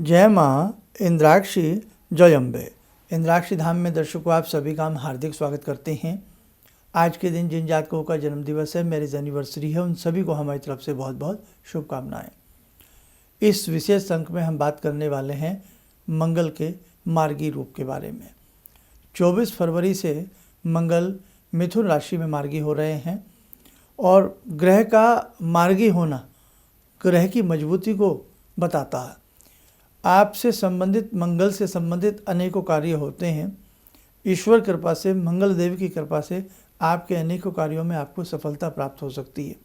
जय माँ इंद्राक्षी जय अम्बे। इंद्राक्षी धाम में दर्शकों आप सभी का हम हार्दिक स्वागत करते हैं। आज के दिन जिन जातकों का जन्म दिवस है, मैरिज एनिवर्सरी है, उन सभी को हमारी तरफ से बहुत बहुत शुभकामनाएं। इस विशेष अंक में हम बात करने वाले हैं मंगल के मार्गी रूप के बारे में। 24 फरवरी से मंगल मिथुन राशि में मार्गी हो रहे हैं और ग्रह का मार्गी होना ग्रह की मजबूती को बताता है। आपसे संबंधित, मंगल से संबंधित अनेकों कार्य होते हैं। ईश्वर कृपा से, मंगल देव की कृपा से आपके अनेकों कार्यों में आपको सफलता प्राप्त हो सकती है।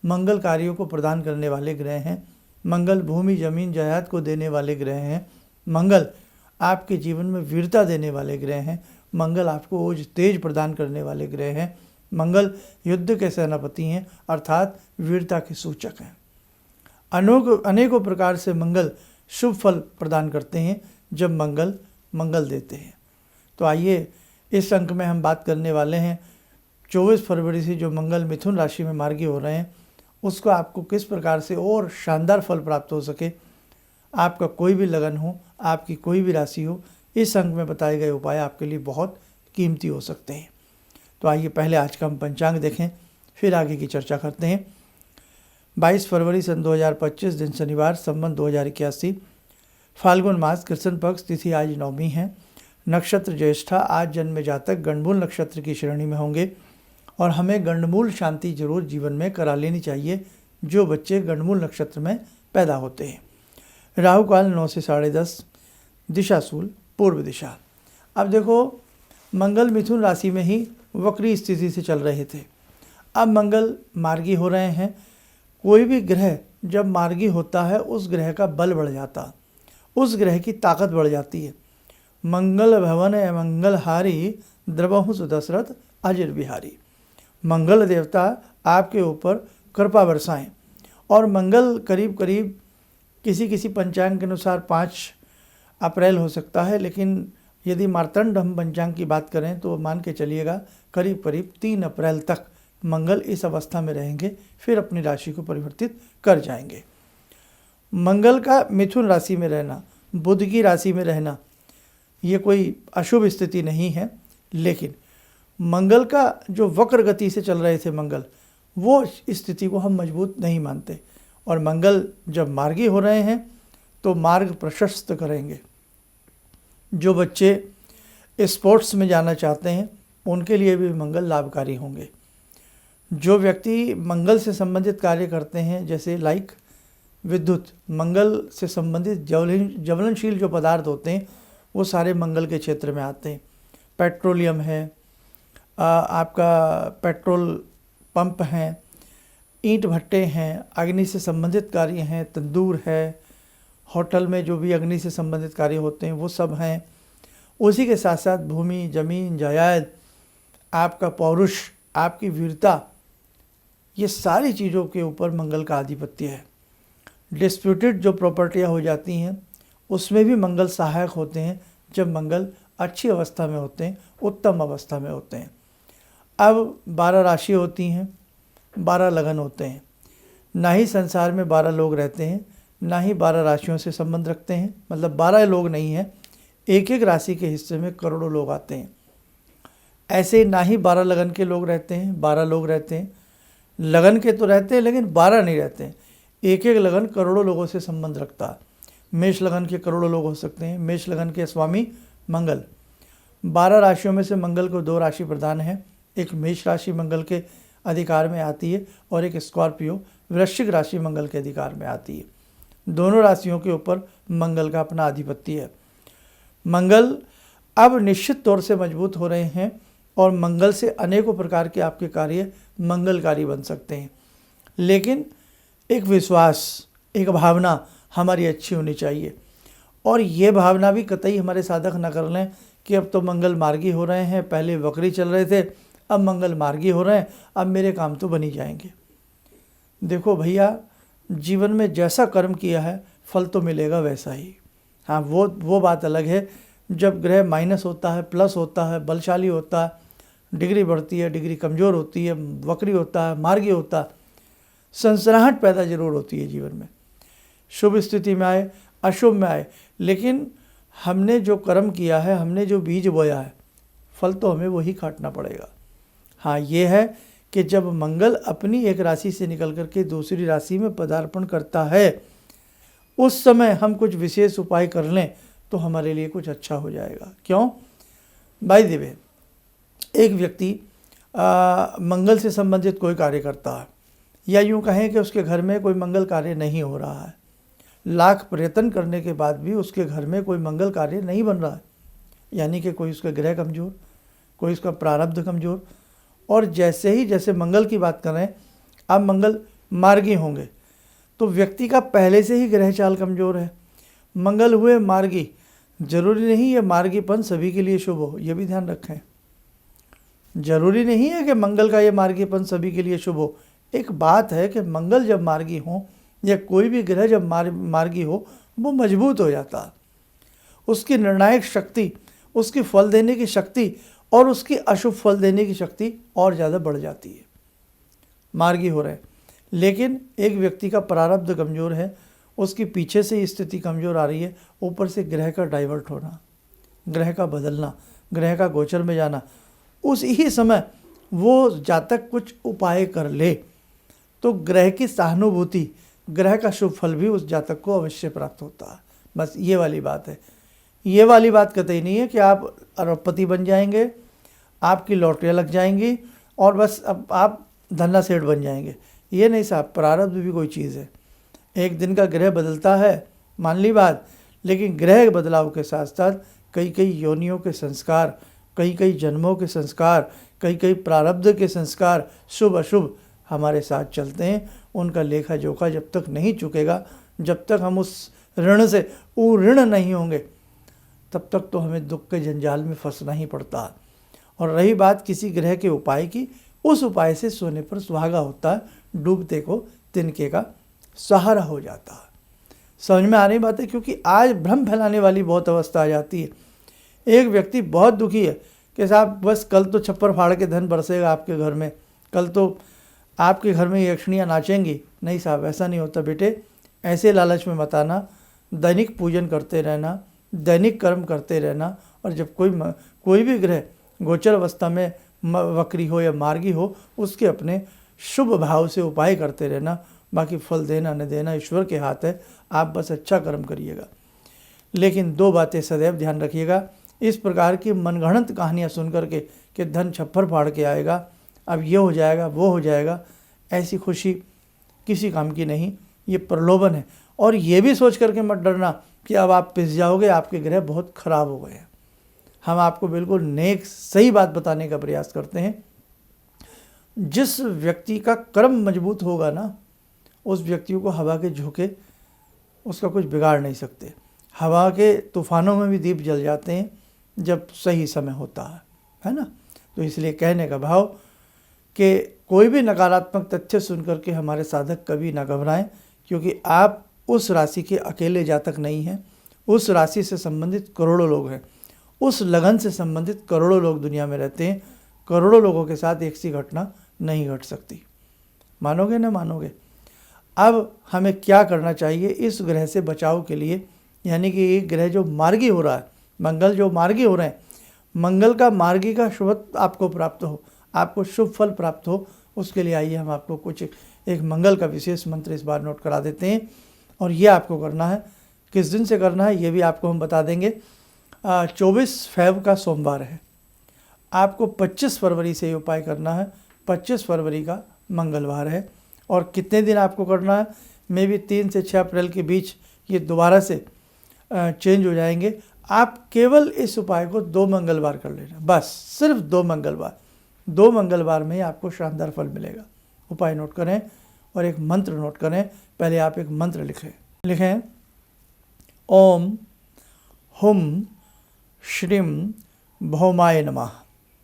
मंगल कार्यों को प्रदान करने वाले ग्रह हैं। मंगल भूमि जमीन जायदाद को देने वाले ग्रह हैं। मंगल आपके जीवन में वीरता देने वाले ग्रह हैं। मंगल आपको ओज तेज प्रदान करने वाले ग्रह हैं। मंगल युद्ध के सेनापति हैं, अर्थात वीरता के सूचक हैं। अनेकों प्रकार से मंगल शुभ फल प्रदान करते हैं जब मंगल देते हैं। तो आइए इस अंक में हम बात करने वाले हैं 24 फरवरी से जो मंगल मिथुन राशि में मार्गी हो रहे हैं उसको आपको किस प्रकार से और शानदार फल प्राप्त हो सके। आपका कोई भी लगन हो, आपकी कोई भी राशि हो, इस अंक में बताए गए उपाय आपके लिए बहुत कीमती हो सकते हैं। तो आइए पहले आज का हम पंचांग देखें, फिर आगे की चर्चा करते हैं। 22 फरवरी सन 2025 दिन शनिवार, संवत 2081, फाल्गुन मास, कृष्ण पक्ष, तिथि आज नवमी है, नक्षत्र ज्येष्ठा। आज जन्मे जातक गंडमूल नक्षत्र की श्रेणी में होंगे और हमें गंडमूल शांति जरूर जीवन में करा लेनी चाहिए जो बच्चे गंडमूल नक्षत्र में पैदा होते हैं। राहु काल 9 से 10:30, दिशाशूल पूर्व दिशा। अब देखो, मंगल मिथुन राशि में ही वक्री स्थिति से चल रहे थे, अब मंगल मार्गी हो रहे हैं। कोई भी ग्रह जब मार्गी होता है उस ग्रह का बल बढ़ जाता, उस ग्रह की ताकत बढ़ जाती है। मंगल भवन मंगलहारी, द्रवहु सुदशरथ अजिर बिहारी। मंगल देवता आपके ऊपर कृपा बरसाएं। और मंगल करीब करीब किसी पंचांग के अनुसार 5 अप्रैल हो सकता है, लेकिन यदि मार्तंड हम पंचांग की बात करें तो मान के चलिएगा करीब 3 अप्रैल तक मंगल इस अवस्था में रहेंगे, फिर अपनी राशि को परिवर्तित कर जाएंगे। मंगल का मिथुन राशि में रहना, बुध की राशि में रहना, ये कोई अशुभ स्थिति नहीं है, लेकिन मंगल का जो वक्र गति से चल रहे थे मंगल, वो स्थिति को हम मजबूत नहीं मानते। और मंगल जब मार्गी हो रहे हैं तो मार्ग प्रशस्त करेंगे। जो बच्चे स्पोर्ट्स में जाना चाहते हैं उनके लिए भी मंगल लाभकारी होंगे। जो व्यक्ति मंगल से संबंधित कार्य करते हैं, जैसे लाइक विद्युत, मंगल से संबंधित ज्वलनशील जो पदार्थ होते हैं वो सारे मंगल के क्षेत्र में आते हैं। पेट्रोलियम है, आपका पेट्रोल पंप हैं, ईंट भट्टे हैं, अग्नि से संबंधित कार्य हैं, तंदूर है, होटल में जो भी अग्नि से संबंधित कार्य होते हैं वो सब हैं। उसी के साथ साथ भूमि जमीन जायदाद, आपका पौरुष, आपकी वीरता, ये सारी चीज़ों के ऊपर मंगल का आधिपत्य है। डिस्प्यूटेड जो प्रॉपर्टियाँ हो जाती हैं उसमें भी मंगल सहायक होते हैं जब मंगल अच्छी अवस्था में होते हैं, उत्तम अवस्था में होते हैं। अब 12 राशि होती हैं, 12 लगन होते हैं। ना ही संसार में 12 लोग रहते हैं, ना ही 12 राशियों से संबंध रखते हैं, मतलब 12 लोग नहीं हैं, एक एक राशि के हिस्से में करोड़ों लोग आते हैं। ऐसे ना ही 12 लगन के लोग रहते हैं, 12 लोग रहते हैं। लगन के तो रहते हैं लेकिन 12 नहीं रहते हैं। एक एक लगन करोड़ों लोगों से संबंध रखता है। मेष लगन के करोड़ों लोग हो सकते हैं। मेष लगन के स्वामी मंगल। 12 राशियों में से मंगल को 2 राशि प्रदान है। एक मेष राशि मंगल के अधिकार में आती है और एक स्कॉर्पियो वृश्चिक राशि मंगल के अधिकार में आती है। दोनों राशियों के ऊपर मंगल का अपना आधिपत्य है। मंगल अब निश्चित तौर से मजबूत हो रहे हैं और मंगल से अनेकों प्रकार के आपके कार्य मंगलकारी बन सकते हैं। लेकिन एक विश्वास, एक भावना हमारी अच्छी होनी चाहिए और ये भावना भी कतई हमारे साधक न कर लें कि अब तो मंगल मार्गी हो रहे हैं, पहले वक्री चल रहे थे, अब मंगल मार्गी हो रहे हैं, अब मेरे काम तो बन ही जाएंगे। देखो भैया, जीवन में जैसा कर्म किया है फल तो मिलेगा वैसा ही। हाँ, वो बात अलग है जब ग्रह माइनस होता है, प्लस होता है, बलशाली होता है, डिग्री बढ़ती है, डिग्री कमज़ोर होती है, वक्री होता है, मार्गी होता है, सनसनाहट पैदा जरूर होती है जीवन में। शुभ स्थिति में आए, अशुभ में आए, लेकिन हमने जो कर्म किया है, हमने जो बीज बोया है, फल तो हमें वही काटना पड़ेगा। हाँ, ये है कि जब मंगल अपनी एक राशि से निकल करके दूसरी राशि में पदार्पण करता है, उस समय हम कुछ विशेष उपाय कर लें तो हमारे लिए कुछ अच्छा हो जाएगा। क्यों? भाई देवे, एक व्यक्ति मंगल से संबंधित कोई कार्य करता है, या यूँ कहें कि उसके घर में कोई मंगल कार्य नहीं हो रहा है, लाख प्रयत्न करने के बाद भी उसके घर में कोई मंगल कार्य नहीं बन रहा है, यानी कि कोई उसका ग्रह कमज़ोर, कोई उसका प्रारब्ध कमज़ोर। और जैसे मंगल की बात करें, अब मंगल मार्गी होंगे तो व्यक्ति का पहले से ही ग्रह चाल कमज़ोर है। मंगल हुए मार्गी, जरूरी नहीं है मार्गीपन सभी के लिए शुभ हो, ये भी ध्यान रखें। जरूरी नहीं है कि मंगल का ये मार्गीपन सभी के लिए शुभ हो। एक बात है कि मंगल जब मार्गी हो या कोई भी ग्रह जब मार्गी हो, वो मजबूत हो जाता है। उसकी निर्णायक शक्ति, उसकी फल देने की शक्ति और उसकी अशुभ फल देने की शक्ति और ज़्यादा बढ़ जाती है। मार्गी हो रहे हैं, लेकिन एक व्यक्ति का प्रारब्ध कमज़ोर है, उसकी पीछे से स्थिति कमज़ोर आ रही है, ऊपर से ग्रह का डाइवर्ट होना, ग्रह का बदलना, ग्रह का गोचर में जाना, उस ही समय वो जातक कुछ उपाय कर ले तो ग्रह की सहानुभूति, ग्रह का शुभ फल भी उस जातक को अवश्य प्राप्त होता है। बस ये वाली बात है। ये वाली बात कतई नहीं है कि आप अरबपति बन जाएंगे, आपकी लॉटरियाँ लग जाएंगी और बस अब आप धन्ना सेठ बन जाएंगे। ये नहीं साहब, प्रारब्ध भी कोई चीज़ है। एक दिन का ग्रह बदलता है, मान ली बात, लेकिन ग्रह बदलाव के साथ साथ कई कई योनियों के संस्कार, कई कई जन्मों के संस्कार, कई कई प्रारब्ध के संस्कार, शुभ अशुभ हमारे साथ चलते हैं। उनका लेखा जोखा जब तक नहीं चुकेगा, जब तक हम उस ऋण से ऋण नहीं होंगे, तब तक तो हमें दुख के जंजाल में फंसना ही पड़ता है। और रही बात किसी ग्रह के उपाय की, उस उपाय से सोने पर सुहागा होता है, डूबते को तिनके का सहारा हो जाता है। समझ में आ रही बात है? क्योंकि आज भ्रम फैलाने वाली बहुत अवस्था आ जाती है। एक व्यक्ति बहुत दुखी है कि साहब बस कल तो छप्पर फाड़ के धन बरसेगा आपके घर में, कल तो आपके घर में यक्षिणियाँ नाचेंगी। नहीं साहब, ऐसा नहीं होता बेटे, ऐसे लालच में मत आना। दैनिक पूजन करते रहना, दैनिक कर्म करते रहना, और जब कोई भी ग्रह गोचर अवस्था में वक्री हो या मार्गी हो, उसके अपने शुभ भाव से उपाय करते रहना। बाकी फल देना न देना ईश्वर के हाथ है, आप बस अच्छा कर्म करिएगा। लेकिन दो बातें सदैव ध्यान रखिएगा, इस प्रकार की मनगढ़ंत कहानियाँ सुन करके कि धन छप्पर फाड़ के आएगा, अब ये हो जाएगा वो हो जाएगा, ऐसी खुशी किसी काम की नहीं, ये प्रलोभन है। और ये भी सोच करके मत डरना कि अब आप पिस जाओगे, आपके ग्रह बहुत खराब हो गए हैं। हम आपको बिल्कुल नेक सही बात बताने का प्रयास करते हैं। जिस व्यक्ति का कर्म मजबूत होगा ना, उस व्यक्ति को हवा के झोंके उसका कुछ बिगाड़ नहीं सकते। हवा के तूफानों में भी दीप जल जाते हैं जब सही समय होता है ना। तो इसलिए कहने का भाव कि कोई भी नकारात्मक तथ्य सुन करके हमारे साधक कभी ना घबराएं, क्योंकि आप उस राशि के अकेले जातक नहीं हैं। उस राशि से संबंधित करोड़ों लोग हैं, उस लगन से संबंधित करोड़ों लोग दुनिया में रहते हैं। करोड़ों लोगों के साथ एक सी घटना नहीं घट सकती। मानोगे ना मानोगे? अब हमें क्या करना चाहिए इस ग्रह से बचाव के लिए? यानी कि ये ग्रह जो मार्गी हो रहा है, मंगल जो मार्गी हो रहे हैं, मंगल का मार्गी का शुभ आपको प्राप्त हो, आपको शुभ फल प्राप्त हो, उसके लिए आइए हम आपको कुछ एक मंगल का विशेष मंत्र इस बार नोट करा देते हैं। और ये आपको करना है, किस दिन से करना है ये भी आपको हम बता देंगे। 24 फरवरी का सोमवार है, आपको 25 फरवरी से ये उपाय करना है। 25 फरवरी का मंगलवार है। और कितने दिन आपको करना है? मे भी 3 से 6 अप्रैल के बीच ये दोबारा से चेंज हो जाएंगे। आप केवल इस उपाय को 2 मंगलवार कर लेना, बस सिर्फ 2 मंगलवार। 2 मंगलवार में ही आपको शानदार फल मिलेगा। उपाय नोट करें और एक मंत्र नोट करें। पहले आप एक मंत्र लिखें, ओम हुम श्रीम भौमाय नमः।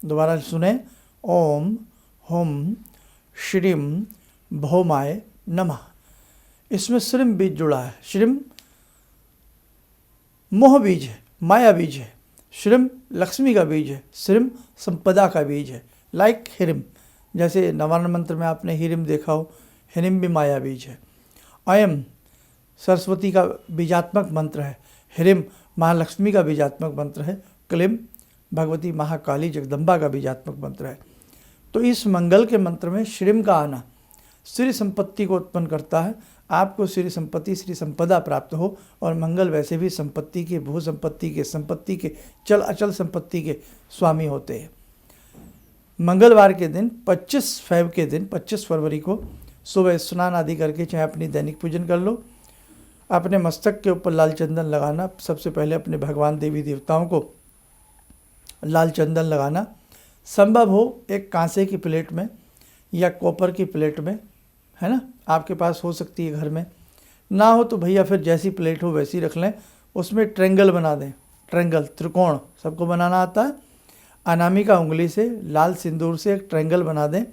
दोबारा सुने, ओम हुम श्रीम भौमाय नमः। इसमें श्रीम बीज जुड़ा है। श्रीम मोह बीज है, माया बीज है। श्रीम लक्ष्मी का बीज है, श्रीम संपदा का बीज है। लाइक हिरिम, जैसे नवान्न मंत्र में आपने हिरिम देखा हो, हिरिम भी माया बीज है। अयम सरस्वती का बीजात्मक मंत्र है। ह्रीम महालक्ष्मी का बीजात्मक मंत्र है। क्लीम भगवती महाकाली जगदम्बा का बीजात्मक मंत्र है। तो इस मंगल के मंत्र में श्रीम का आना श्री संपत्ति को उत्पन्न करता है। आपको श्री संपत्ति श्री संपदा प्राप्त हो। और मंगल वैसे भी संपत्ति के, भू संपत्ति के, चल अचल संपत्ति के स्वामी होते हैं। मंगलवार के दिन 25 फरवरी को सुबह स्नान आदि करके चाहे अपनी दैनिक पूजन कर लो। अपने मस्तक के ऊपर लाल चंदन लगाना। सबसे पहले अपने भगवान देवी देवताओं को लाल चंदन लगाना। संभव हो एक कांसे की प्लेट में या कॉपर की प्लेट में, है ना, आपके पास हो सकती है घर में, ना हो तो भैया फिर जैसी प्लेट हो वैसी रख लें। उसमें ट्रेंगल बना दें। ट्रेंगल त्रिकोण सबको बनाना आता है। अनामिका उंगली से लाल सिंदूर से एक ट्रेंगल बना दें।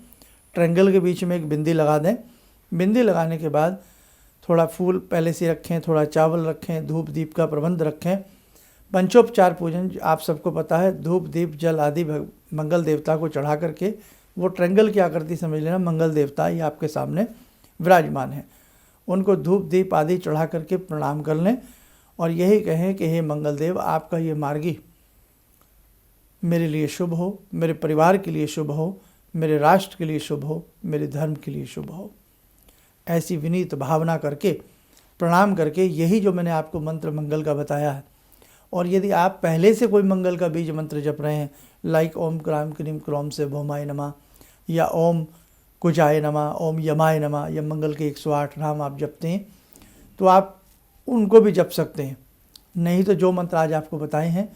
ट्रेंगल के बीच में एक बिंदी लगा दें। बिंदी लगाने के बाद थोड़ा फूल पहले से रखें, थोड़ा चावल रखें, धूप दीप का प्रबंध रखें। पंचोपचार पूजन आप सबको पता है, धूप दीप जल आदि मंगल देवता को चढ़ा करके, वो ट्रेंगल की आकृति समझ लेना, मंगल देवता ये आपके सामने विराजमान है, उनको धूप दीप आदि चढ़ा करके प्रणाम कर लें और यही कहें कि हे मंगल देव, आपका ये मार्गी मेरे लिए शुभ हो, मेरे परिवार के लिए शुभ हो, मेरे राष्ट्र के लिए शुभ हो, मेरे धर्म के लिए शुभ हो। ऐसी विनीत भावना करके प्रणाम करके यही जो मैंने आपको मंत्र मंगल का बताया है। और यदि आप पहले से कोई मंगल का बीज मंत्र जप रहे हैं, लाइक ओम क्राम क्रीम क्रोम से भौमाय नमः, या ओम कुजाय नमः, ओम यमाय नमः, या मंगल के 108 नाम आप जपते हैं, तो आप उनको भी जप सकते हैं। नहीं तो जो मंत्र आज आपको बताए हैं,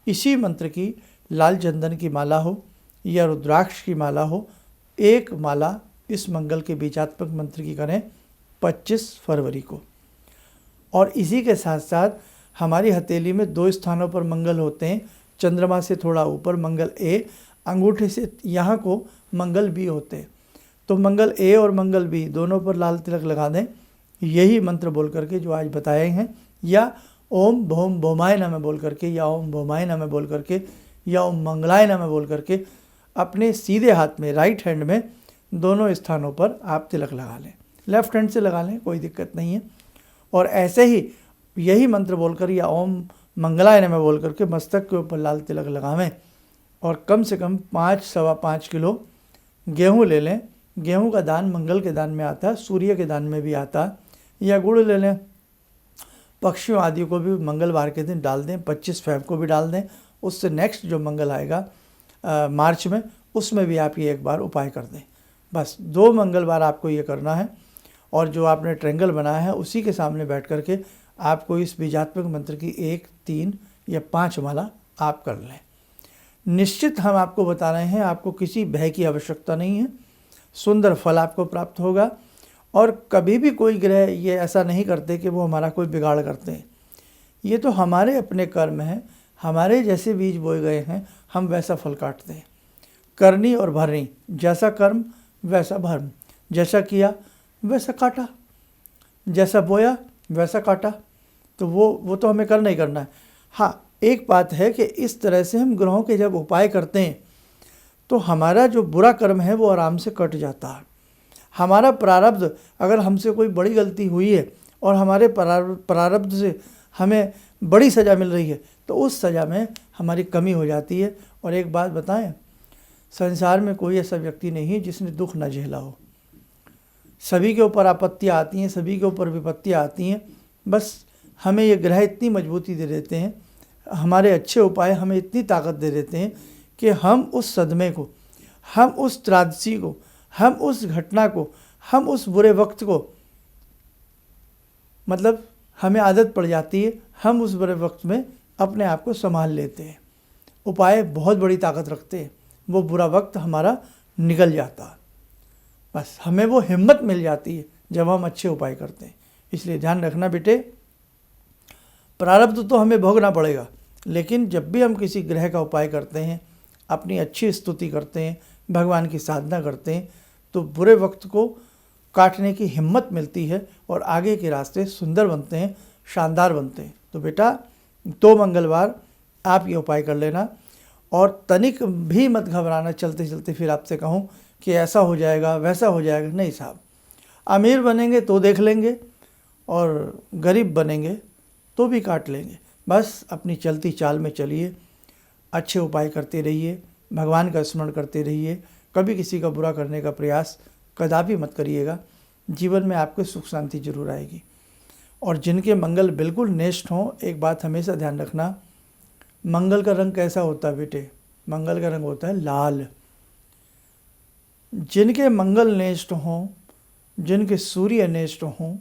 इसी मंत्र की लाल चंदन की माला हो या रुद्राक्ष की माला हो, एक माला इस मंगल के बीजात्मक मंत्र की करें 25 फरवरी को। और इसी के साथ साथ हमारी हथेली में 2 स्थानों पर मंगल होते हैं। चंद्रमा से थोड़ा ऊपर मंगल ए, अंगूठे से यहाँ को मंगल बी होते हैं। तो मंगल ए और मंगल बी दोनों पर लाल तिलक लगा दें। यही मंत्र बोल करके जो आज बताए हैं, या ओम भौम भौमाय नमः बोल करके, या ओम भौमाय नमः बोल करके, या ओम मंगलाय नमः बोल करके अपने सीधे हाथ में, राइट हैंड में दोनों स्थानों पर आप तिलक लगा लें। लेफ्ट हैंड से लगा लें, कोई दिक्कत नहीं है। और ऐसे ही यही मंत्र बोलकर या ओम मंगलाय नमः बोल करके मस्तक के ऊपर लाल तिलक लगावें और कम से कम 5-5.25 किलो गेहूँ ले लें। गेहूँ का दान मंगल के दान में आता है, सूर्य के दान में भी आता है। या गुड़ ले लें। पक्षियों आदि को भी मंगलवार के दिन डाल दें, 25 फरवरी को भी डाल दें। उससे नेक्स्ट जो मंगल आएगा मार्च में, उसमें भी आप ये एक बार उपाय कर दें। बस 2 मंगलवार आपको ये करना है। और जो आपने ट्रेंगल बनाया है उसी के सामने बैठ करके आपको इस बीजात्मक मंत्र की 1, 3 या 5 माला आप कर लें। निश्चित हम आपको बता रहे हैं, आपको किसी भय की आवश्यकता नहीं है। सुंदर फल आपको प्राप्त होगा। और कभी भी कोई ग्रह ये ऐसा नहीं करते कि वो हमारा कोई बिगाड़ करते हैं। ये तो हमारे अपने कर्म हैं, हमारे जैसे बीज बोए गए हैं, हम वैसा फल काटते हैं। करनी और भरनी, जैसा कर्म वैसा भर्म, जैसा किया वैसा काटा, जैसा बोया वैसा काटा। तो वो तो हमें करना ही करना है। हाँ, एक बात है कि इस तरह से हम ग्रहों के जब उपाय करते हैं तो हमारा जो बुरा कर्म है वो आराम से कट जाता है। हमारा प्रारब्ध, अगर हमसे कोई बड़ी गलती हुई है और हमारे प्रारब्ध से हमें बड़ी सज़ा मिल रही है, तो उस सज़ा में हमारी कमी हो जाती है। और एक बात बताएं, संसार में कोई ऐसा व्यक्ति नहीं है जिसने दुख न झेला हो। सभी के ऊपर आपत्तियाँ आती हैं, सभी के ऊपर विपत्तियाँ आती हैं। बस हमें ये ग्रह इतनी मजबूती दे देते हैं, हमारे अच्छे उपाय हमें इतनी ताकत दे देते हैं कि हम उस सदमे को, हम उस त्रासदी को, हम उस घटना को, हम उस बुरे वक्त को, मतलब हमें आदत पड़ जाती है, हम उस बुरे वक्त में अपने आप को संभाल लेते हैं। उपाय बहुत बड़ी ताकत रखते हैं। वो बुरा वक्त हमारा निकल जाता है। बस हमें वो हिम्मत मिल जाती है जब हम अच्छे उपाय करते हैं। इसलिए ध्यान रखना बेटे, प्रारब्ध तो हमें भोगना पड़ेगा, लेकिन जब भी हम किसी ग्रह का उपाय करते हैं, अपनी अच्छी स्तुति करते हैं, भगवान की साधना करते हैं, तो बुरे वक्त को काटने की हिम्मत मिलती है और आगे के रास्ते सुंदर बनते हैं, शानदार बनते हैं। तो बेटा 2 मंगलवार आप ये उपाय कर लेना। और तनिक भी मत घबराना चलते चलते फिर आपसे कहूँ कि ऐसा हो जाएगा वैसा हो जाएगा। नहीं साहब, अमीर बनेंगे तो देख लेंगे और गरीब बनेंगे तो भी काट लेंगे। बस अपनी चलती चाल में चलिए, अच्छे उपाय करते रहिए, भगवान का स्मरण करते रहिए, कभी किसी का बुरा करने का प्रयास कदापि मत करिएगा। जीवन में आपको सुख शांति जरूर आएगी। और जिनके मंगल बिल्कुल नेष्ट हों, एक बात हमेशा ध्यान रखना, मंगल का रंग कैसा होता है बेटे? मंगल का रंग होता है लाल। जिनके मंगल नेष्ट हों, जिनके सूर्य नेष्ट हों,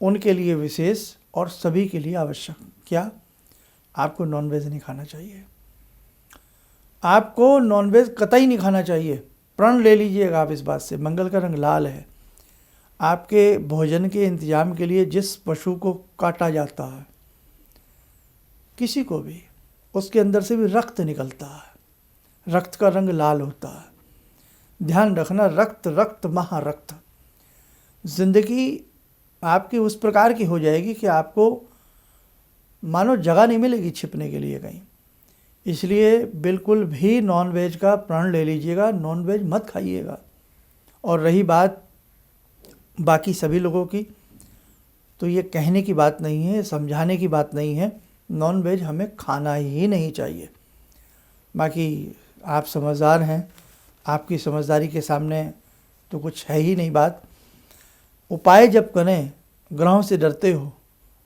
उनके लिए विशेष और सभी के लिए आवश्यक क्या? आपको नॉनवेज नहीं खाना चाहिए। आपको नॉनवेज कतई नहीं खाना चाहिए। प्रण ले लीजिएगा आप इस बात से। मंगल का रंग लाल है। आपके भोजन के इंतजाम के लिए जिस पशु को काटा जाता है, किसी को भी, उसके अंदर से भी रक्त निकलता है। रक्त का रंग लाल होता है। ध्यान रखना, रक्त रक्त महारक्त। जिंदगी आपकी उस प्रकार की हो जाएगी कि आपको मानो जगह नहीं मिलेगी छिपने के लिए कहीं। इसलिए बिल्कुल भी नॉनवेज का प्रण ले लीजिएगा, नॉनवेज मत खाइएगा। और रही बात बाकी सभी लोगों की, तो ये कहने की बात नहीं है, समझाने की बात नहीं है। नॉनवेज हमें खाना ही नहीं चाहिए। बाकी आप समझदार हैं, आपकी समझदारी के सामने तो कुछ है ही नहीं बात। उपाय जब करें, ग्रहों से डरते हो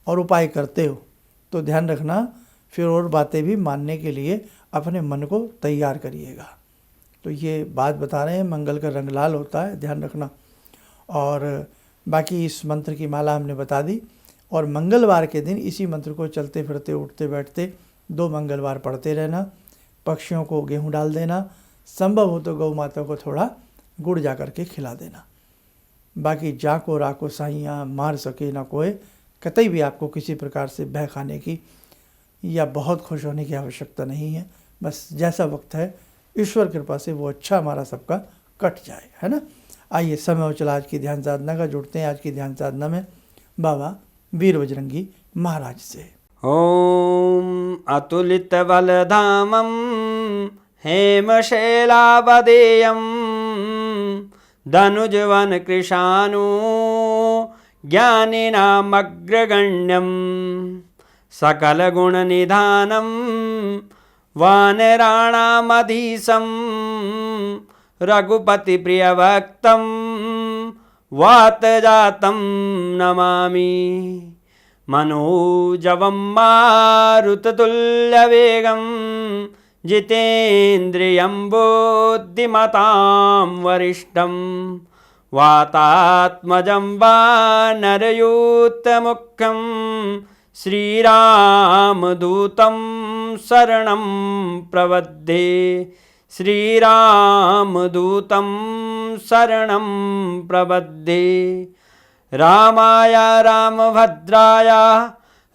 और उपाय करते हो, तो ध्यान रखना फिर और बातें भी मानने के लिए अपने मन को तैयार करिएगा। तो ये बात बता रहे हैं, मंगल का रंग लाल होता है, ध्यान रखना। और बाकी इस मंत्र की माला हमने बता दी। और मंगलवार के दिन इसी मंत्र को चलते फिरते उठते बैठते 2 मंगलवार पढ़ते रहना। पक्षियों को गेहूँ डाल देना, संभव हो तो गौ माता को थोड़ा गुड़ जा करके खिला देना। बाकी जाको राको साइयाँ मार सके ना कोई, कतई भी आपको किसी प्रकार से बह खाने की या बहुत खुश होने की आवश्यकता नहीं है। बस जैसा वक्त है, ईश्वर कृपा से वो अच्छा हमारा सबका कट जाए, है ना। आइए समय हो चला आज की ध्यान साधना का। जुड़ते हैं आज की ध्यान साधना में बाबा वीर बजरंगी महाराज से। ओम अतुलित बलधामं हेमशैलावदेयं धनुजवन कृशानु ज्ञानिनामग्रगण्यं सकल गुण निधानं वानराणामधीशं रघुपति प्रियभक्तं वातजातं नमामि। मनोजवं मारुततुल्यवेगं जितेन्द्रियं बुद्धिमतां वरिष्ठं वातात्मजं वानरयूथमुख्यं श्रीरामदूतं शरणं प्रपद्ये। श्रीरामदूतं शरणं प्रपद्ये। रामाय रामभद्राय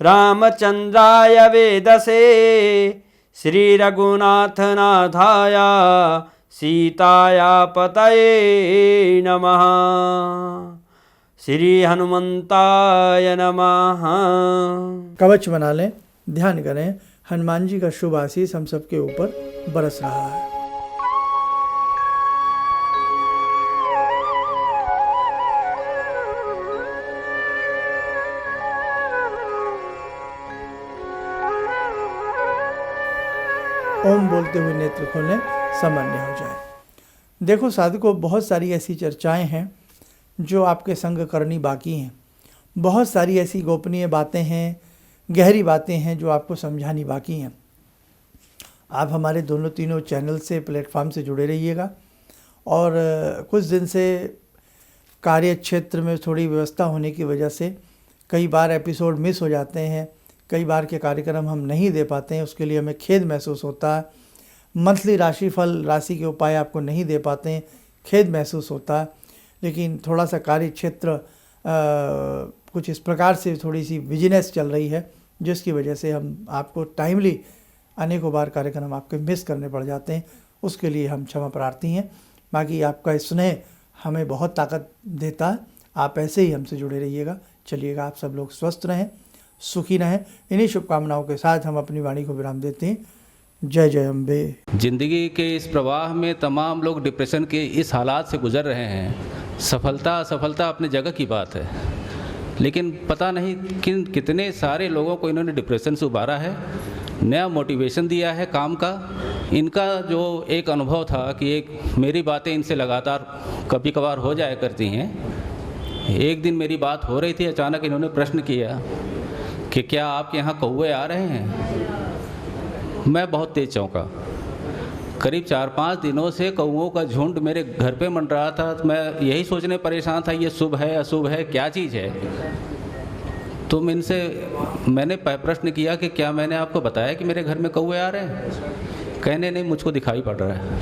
रामचन्द्राय वेदसे श्रीरघुनाथनाथाय सीताया पतये नमः। श्री हनुमंताय नमः। कवच बना लें, ध्यान करें, हनुमान जी का शुभ आशीष हम सबके ऊपर बरस रहा है। ओम बोलते हुए नेत्र खोलें, सामान्य हो जाए। देखो साधकों, बहुत सारी ऐसी चर्चाएं हैं जो आपके संग करनी बाकी हैं। बहुत सारी ऐसी गोपनीय बातें हैं, गहरी बातें हैं जो आपको समझानी बाकी हैं। आप हमारे दोनों तीनों चैनल से, प्लेटफॉर्म से जुड़े रहिएगा। और कुछ दिन से कार्य क्षेत्र में थोड़ी व्यवस्था होने की वजह से कई बार एपिसोड मिस हो जाते हैं, कई बार के कार्यक्रम हम नहीं दे पाते हैं। उसके लिए हमें खेद महसूस होता है। मंथली राशिफल, राशि के उपाय आपको नहीं दे पाते हैं, खेद महसूस होता है। लेकिन थोड़ा सा कार्य क्षेत्र कुछ इस प्रकार से थोड़ी सी बिजनेस चल रही है, जिसकी वजह से हम आपको टाइमली अनेकों बार कार्यक्रम आपके मिस करने पड़ जाते हैं। उसके लिए हम क्षमा प्रार्थी हैं। बाकी आपका स्नेह हमें बहुत ताकत देता है। आप ऐसे ही हमसे जुड़े रहिएगा, चलिएगा। आप सब लोग स्वस्थ रहें, सुखी रहें। इन्हीं शुभकामनाओं के साथ हम अपनी वाणी को विराम देते हैं। जय जय अम्बे। जिंदगी के इस प्रवाह में तमाम लोग डिप्रेशन के इस हालात से गुजर रहे हैं। सफलता असफलता अपनी जगह की बात है, लेकिन पता नहीं कितने सारे लोगों को इन्होंने डिप्रेशन से उबारा है, नया मोटिवेशन दिया है काम का। इनका जो एक अनुभव था कि एक मेरी बातें इनसे लगातार कभी कभार हो जाया करती हैं। एक दिन मेरी बात हो रही थी, अचानक इन्होंने प्रश्न किया कि क्या आपके यहाँ कौवे आ रहे हैं। मैं बहुत तेज चौंका। करीब 4-5 दिनों से कौवों का झुंड मेरे घर पे मंडरा था। तो मैं यही सोचने परेशान था, ये शुभ है अशुभ है, क्या चीज़ है। तो मैंने प्रश्न किया कि क्या मैंने आपको बताया कि मेरे घर में कौवे आ रहे हैं। कहने नहीं, मुझको दिखाई पड़ रहा है।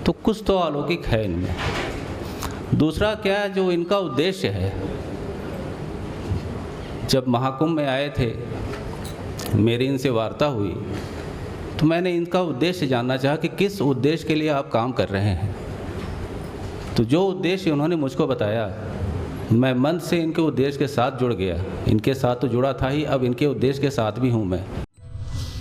तो कुछ तो अलौकिक है इनमें। दूसरा क्या, जो इनका उद्देश्य है, जब महाकुंभ में आए थे, मेरी इनसे वार्ता हुई तो मैंने इनका उद्देश्य जानना चाहा कि किस उद्देश्य के लिए आप काम कर रहे हैं। तो जो उद्देश्य उन्होंने मुझको बताया, मैं मन से इनके उद्देश्य के साथ जुड़ गया। इनके साथ तो जुड़ा था ही, अब इनके उद्देश्य के साथ भी हूँ मैं।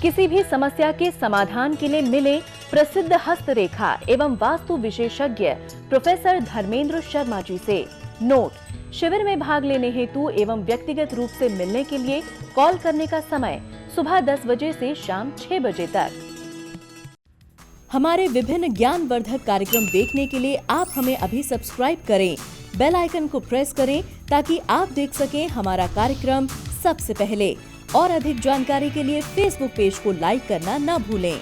किसी भी समस्या के समाधान के लिए मिले प्रसिद्ध हस्तरेखा एवं वास्तु विशेषज्ञ प्रोफेसर धर्मेंद्र शर्मा जी से। नोट: शिविर में भाग लेने हेतु एवं व्यक्तिगत रूप से मिलने के लिए कॉल करने का समय सुबह 10 बजे से शाम 6 बजे तक। हमारे विभिन्न ज्ञानवर्धक कार्यक्रम देखने के लिए आप हमें अभी सब्सक्राइब करें, बेल आइकन को प्रेस करें ताकि आप देख सकें हमारा कार्यक्रम सबसे पहले। और अधिक जानकारी के लिए फेसबुक पेज को लाइक करना न भूलें।